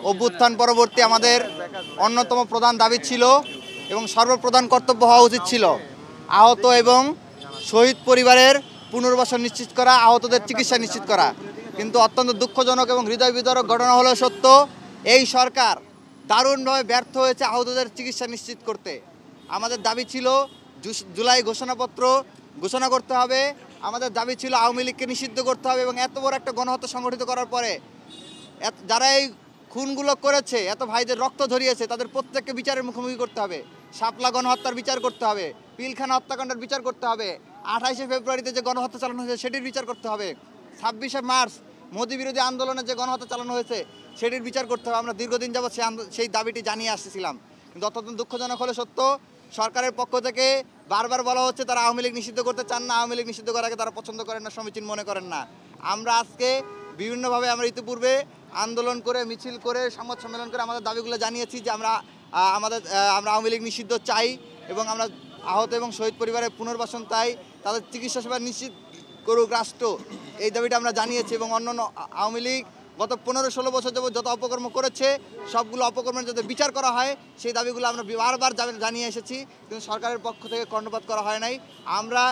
অভ্যুত্থান পরবর্তী আমাদের অন্যতম প্রধান দাবি ছিল এবং সর্বপ্রধান কর্তব্য হওয়া উচিত ছিল আহত এবং শহীদ পরিবারের পুনর্বাসন নিশ্চিত করা, আহতদের চিকিৎসা নিশ্চিত করা। কিন্তু অত্যন্ত দুঃখজনক এবং হৃদয় বিদারক ঘটনা হলো সত্য, এই সরকার দারুণভাবে ব্যর্থ হয়েছে আহতদের চিকিৎসা নিশ্চিত করতে। আমাদের দাবি ছিল জুলাই ঘোষণাপত্র ঘোষণা করতে হবে, আমাদের দাবি ছিল আওয়ামী লীগকে নিষিদ্ধ করতে হবে এবং এত বড় একটা গণহত্যা সংগঠিত করার পরে যারা এই খুনগুলো করেছে, এত ভাইদের রক্ত ঝরিয়েছে, তাদের প্রত্যেককে বিচারের মুখোমুখি করতে হবে। শাপলা গণহত্যার বিচার করতে হবে, পিলখানা হত্যাকাণ্ডের বিচার করতে হবে, 28শে ফেব্রুয়ারিতে যে গণহত্যা চালানো হয়েছে সেটির বিচার করতে হবে, 26শে মার্চ মোদি বিরোধী আন্দোলনে যে গণহত্যা চালানো হয়েছে সেটির বিচার করতে হবে। আমরা দীর্ঘদিন যাবৎ সেই দাবিটি জানিয়ে আসতেছিলাম। কিন্তু অত্যন্ত দুঃখজনক হলে সত্য, সরকারের পক্ষ থেকে বারবার বলা হচ্ছে তারা আওয়ামী লীগ নিষিদ্ধ করতে চান না, আওয়ামী লীগ নিষিদ্ধ করাকে তারা পছন্দ করেন না, সমীচীন মনে করেন না। আমরা আজকে বিভিন্নভাবে আমরা ইতিপূর্বে আন্দোলন করে, মিছিল করে, সংবাদ সম্মেলন করে আমাদের দাবিগুলো জানিয়েছি যে আমরা আওয়ামী লীগ নিষিদ্ধ চাই এবং আমরা আহত এবং শহীদ পরিবারের পুনর্বাসন চাই, তাদের চিকিৎসা সেবা নিশ্চিত করুক রাষ্ট্র, এই দাবিটা আমরা জানিয়েছি। এবং অন্যান্য আওয়ামী লীগ গত 15-16 বছর যাবত যত অপকর্ম করেছে সবগুলো অপকর্মের যাতে বিচার করা হয় সেই দাবিগুলো আমরা বারবার জানিয়ে এসেছি, কিন্তু সরকারের পক্ষ থেকে কর্ণপাত করা হয় নাই। আমরা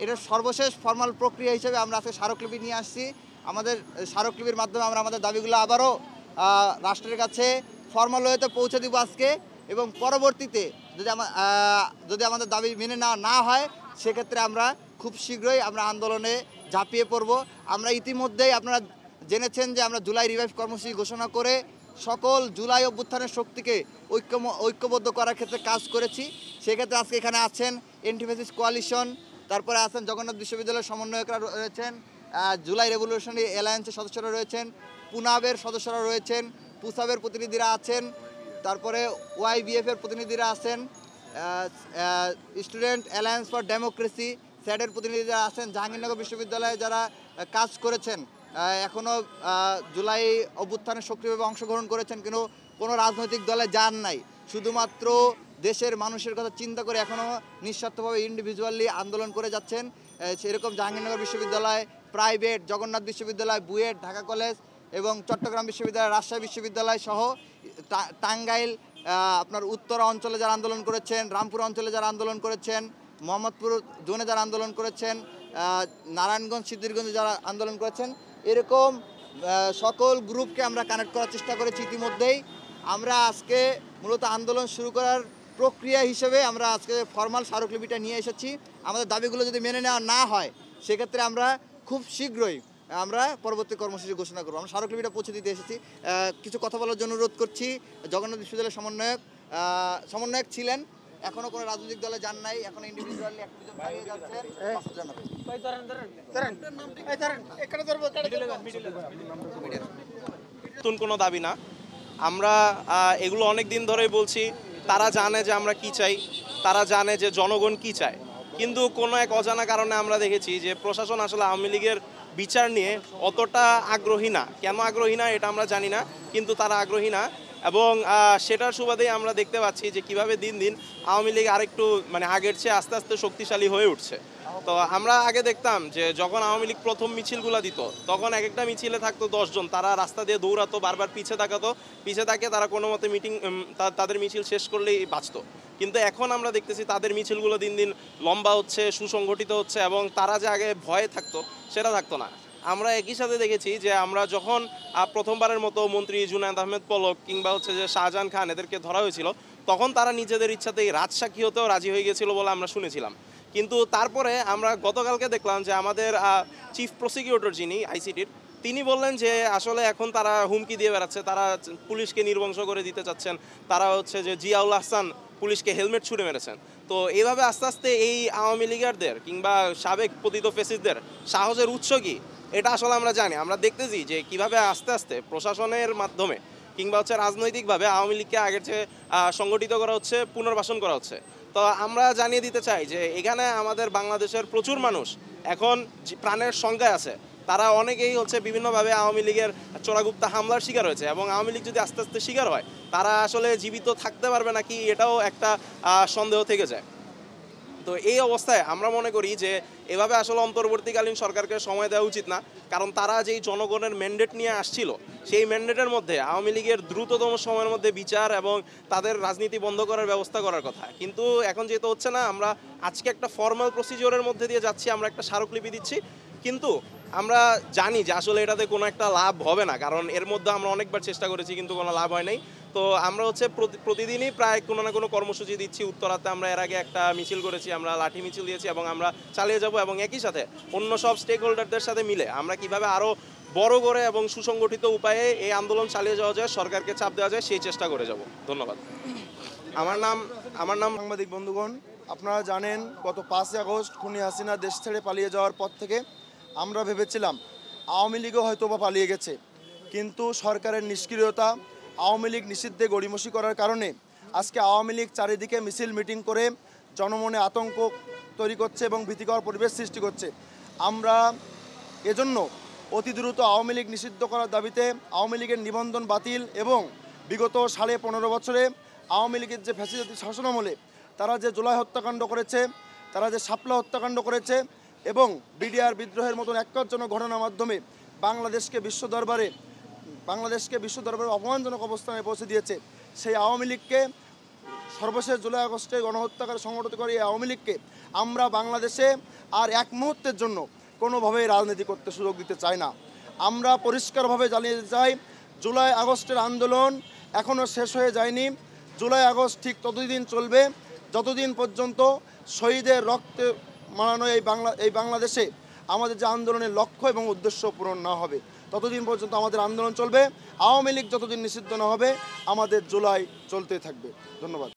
এটার সর্বশেষ ফর্মাল প্রক্রিয়া হিসেবে আমরা আজকে স্মারকলিপি নিয়ে আসছি। আমাদের স্মারকলিপির মাধ্যমে আমরা আমাদের দাবিগুলো আবারও রাষ্ট্রের কাছে ফর্মাল ওয়েতে পৌঁছে দিব আজকে, এবং পরবর্তীতে যদি আমাদের দাবি মেনে না হয় সেক্ষেত্রে আমরা খুব শীঘ্রই আমরা আন্দোলনে ঝাঁপিয়ে পড়ব। আমরা ইতিমধ্যেই আপনারা জেনেছেন যে আমরা জুলাই রিভাইভ কর্মসূচি ঘোষণা করে সকল জুলাই অভ্যুত্থানের শক্তিকে ঐক্যবদ্ধ করার ক্ষেত্রে কাজ করেছি। সেক্ষেত্রে আজকে এখানে আছেন এন্টি-ফ্যাসিস্ট কোয়ালিশন, তারপরে আছেন জগন্নাথ বিশ্ববিদ্যালয়ের সমন্বয়করা রয়েছেন, জুলাই রেভলিউশনারি অ্যালায়েন্সের সদস্যরা রয়েছেন, পুনাবের সদস্যরা রয়েছেন, পুসাবের প্রতিনিধিরা আছেন, তারপরে ওয়াইবিএফের প্রতিনিধিরা আছেন, স্টুডেন্ট অ্যালায়েন্স ফর ডেমোক্রেসি স্যাডের প্রতিনিধিরা আছেন, জাহাঙ্গীরনগর বিশ্ববিদ্যালয়ে যারা কাজ করেছেন, এখনও জুলাই অভ্যুত্থানে সক্রিয়ভাবে অংশগ্রহণ করেছেন কিন্তু কোনো রাজনৈতিক দলে যান নাই, শুধুমাত্র দেশের মানুষের কথা চিন্তা করে এখনও নিঃস্বার্থভাবে ইন্ডিভিজুয়ালি আন্দোলন করে যাচ্ছেন। সেরকম জাহাঙ্গীরনগর বিশ্ববিদ্যালয়, প্রাইভেট, জগন্নাথ বিশ্ববিদ্যালয়, বুয়েট, ঢাকা কলেজ এবং চট্টগ্রাম বিশ্ববিদ্যালয়, রাজশাহী বিশ্ববিদ্যালয় সহ টাঙ্গাইল, আপনার উত্তরা অঞ্চলে যারা আন্দোলন করেছেন, রামপুর অঞ্চলে যারা আন্দোলন করেছেন, মোহাম্মদপুর জোনে যারা আন্দোলন করেছেন, নারায়ণগঞ্জ, সিদ্ধিরগঞ্জে যারা আন্দোলন করেছেন, এরকম সকল গ্রুপকে আমরা কানেক্ট করার চেষ্টা করেছি ইতিমধ্যেই। আমরা আজকে মূলত আন্দোলন শুরু করার প্রক্রিয়া হিসেবে আমরা আজকে ফর্মাল স্মারকলিপিটা নিয়ে এসেছি। আমাদের দাবিগুলো যদি মেনে নেওয়া না হয় সেক্ষেত্রে আমরা খুব শীঘ্রই আমরা পরবর্তী কর্মসূচি ঘোষণা করবো। আমরা স্মারকলিপিটা পৌঁছে দিতে এসেছি। কিছু কথা বলার জন্য অনুরোধ করছি। জগন্নাথ বিশ্ববিদ্যালয়ের সমন্বয়ক ছিলেন, এখনো কোনো রাজনৈতিক দলে যান নাই, এখন ইন্ডিভিজুয়ালি অ্যাক্টিভিজম চালিয়ে যাচ্ছেন। নতুন কোনো দাবি না, আমরা এগুলো অনেক দিন ধরেই বলছি। তারা জানে যে আমরা কি চাই, তারা জানে যে জনগণ কি চায়, কিন্তু কোনো এক অজানা কারণে আমরা দেখেছি যে প্রশাসন আসলে আওয়ামী লীগের বিচার নিয়ে অতটা আগ্রহী না। কেন আগ্রহী না এটা আমরা জানি না, কিন্তু তারা আগ্রহী না। এবং সেটার সুবাদেই আমরা দেখতে পাচ্ছি যে কিভাবে দিন দিন আওয়ামী লীগ আরেকটু আগের চেয়ে আস্তে আস্তে শক্তিশালী হয়ে উঠছে। তো আমরা আগে দেখতাম যে যখন আওয়ামী লীগ প্রথম মিছিলগুলো দিত তখন এক একটা মিছিলে থাকতো 10 জন, তারা রাস্তা দিয়ে দৌড়াতো, বারবার পিছে তাকে তারা কোনো মতে তাদের মিছিল শেষ করলেই বাঁচত। কিন্তু এখন আমরা দেখতেছি তাদের মিছিলগুলো দিন দিন লম্বা হচ্ছে, সুসংগঠিত হচ্ছে, এবং তারা যে আগে ভয়ে থাকতো সেটা থাকতো না। আমরা একই সাথে দেখেছি যে আমরা যখন প্রথমবারের মতো মন্ত্রী জুনায়েদ আহমেদ পলক কিংবা যে শাহজাহান খান এদেরকে ধরা হয়েছিল তখন তারা নিজেদের ইচ্ছাতেই রাজসাক্ষী হতেও রাজি হয়ে গেছিল বলে আমরা শুনেছিলাম। কিন্তু তারপরে আমরা গতকালকে দেখলাম যে আমাদের চিফ প্রসিকিউটর যিনি আইসিটির, তিনি বললেন যে আসলে এখন তারা হুমকি দিয়ে বেড়াচ্ছে, তারা পুলিশকে নির্বংশ করে দিতে চাচ্ছেন, তারা যে জিয়াউল আহসান পুলিশকে হেলমেট ছুড়ে মেরেছেন। তো এইভাবে আস্তে আস্তে এই আওয়ামী লীগারদের কিংবা সাবেক পতিত ফ্যাসিস্টদের সাহসের উৎস কি এটা আসলে আমরা জানি। আমরা দেখতেছি যে কিভাবে আস্তে আস্তে প্রশাসনের মাধ্যমে কিংবা রাজনৈতিকভাবে আওয়ামী লীগকে আগের চেয়ে সংগঠিত করা হচ্ছে, পুনর্বাসন করা হচ্ছে। তো আমরা জানিয়ে দিতে চাই যে এখানে আমাদের বাংলাদেশের প্রচুর মানুষ এখন প্রাণের সংখ্যায় আছে, তারা অনেকেই বিভিন্নভাবে আওয়ামী লীগের চোরাগুপ্তা হামলার শিকার হয়েছে, এবং আওয়ামী লীগ যদি আস্তে আস্তে শিকার হয় তারা আসলে জীবিত থাকতে পারবে নাকি এটাও একটা সন্দেহ থেকে যায়। তো এই অবস্থায় আমরা মনে করি যে এভাবে আসলে অন্তর্বর্তীকালীন সরকারকে সময় দেওয়া উচিত না, কারণ তারা যেই জনগণের ম্যান্ডেট নিয়ে আসছিল সেই ম্যান্ডেটের মধ্যে আওয়ামী লীগের দ্রুততম সময়ের মধ্যে বিচার এবং তাদের রাজনীতি বন্ধ করার ব্যবস্থা করার কথা। কিন্তু এখন যেহেতু হচ্ছে না, আমরা আজকে একটা ফর্মাল প্রসিজিওরের মধ্যে দিয়ে যাচ্ছি, আমরা একটা স্মারকলিপি দিচ্ছি, কিন্তু আমরা জানি যে আসলে এটাতে কোনো একটা লাভ হবে না, কারণ এর মধ্যে আমরা অনেকবার চেষ্টা করেছি কিন্তু কোনো লাভ হয় নাই। তো আমরা হচ্ছে প্রতিদিনই প্রায় কোনো না কোনো কর্মসূচি দিচ্ছি। উত্তরাতে আমরা এর আগে একটা মিছিল করেছি, আমরা লাঠি মিছিল দিয়েছি এবং আমরা চালিয়ে যাব, এবং একই সাথে অন্য সব স্টেক হোল্ডারদের সাথে মিলে আমরা কিভাবে আরও বড় করে এবং সুসংগঠিত উপায়ে এই আন্দোলন চালিয়ে যাওয়া যায়, সরকারকে চাপ দেওয়া যায়, সেই চেষ্টা করে যাব। ধন্যবাদ। আমার নাম সাংবাদিক বন্ধুগণ, আপনারা জানেন গত 5 আগস্ট খুনি হাসিনা দেশ ছেড়ে পালিয়ে যাওয়ার পর থেকে আমরা ভেবেছিলাম আওয়ামী লীগও হয়তো বা পালিয়ে গেছে, কিন্তু সরকারের নিষ্ক্রিয়তা, আওয়ামী লীগ নিষিদ্ধে গড়িমসি করার কারণে আজকে আওয়ামী লীগ চারিদিকে মিছিল মিটিং করে জনমনে আতঙ্ক তৈরি করছে এবং ভীতিকর পরিবেশ সৃষ্টি করছে। আমরা এজন্য অতি দ্রুত আওয়ামী লীগ নিষিদ্ধ করার দাবিতে আওয়ামী লীগের নিবন্ধন বাতিল এবং বিগত 15.5 বছরে আওয়ামী লীগের যে ফ্যাসিস্ট শাসনামলে তারা যে জুলাই হত্যাকাণ্ড করেছে, তারা যে শাপলা হত্যাকাণ্ড করেছে এবং বিডিআর বিদ্রোহের মতন একজনক ঘটনার মাধ্যমে বাংলাদেশকে বিশ্ব দরবারে অপমানজনক অবস্থানে পৌঁছে দিয়েছে, সেই আওয়ামী লীগকে সর্বশেষ জুলাই আগস্টে গণহত্যাকারী সংগঠিত করে এই আওয়ামী লীগকে আমরা বাংলাদেশে আর এক মুহূর্তের জন্য কোনোভাবেই রাজনীতি করতে সুযোগ দিতে চাই না। আমরা পরিষ্কারভাবে জানিয়ে দিতে চাই, জুলাই আগস্টের আন্দোলন এখনও শেষ হয়ে যায়নি। জুলাই আগস্ট ঠিক ততদিন চলবে যতদিন পর্যন্ত শহীদের রক্তে মানানো এই বাংলাদেশে আমাদের যে আন্দোলনের লক্ষ্য এবং উদ্দেশ্য পূরণ না হবে, ততদিন পর্যন্ত আমাদের আন্দোলন চলবে। আওয়ামী লীগ যতদিন নিষিদ্ধ না হবে আমাদের জুলাই চলতে থাকবে। ধন্যবাদ।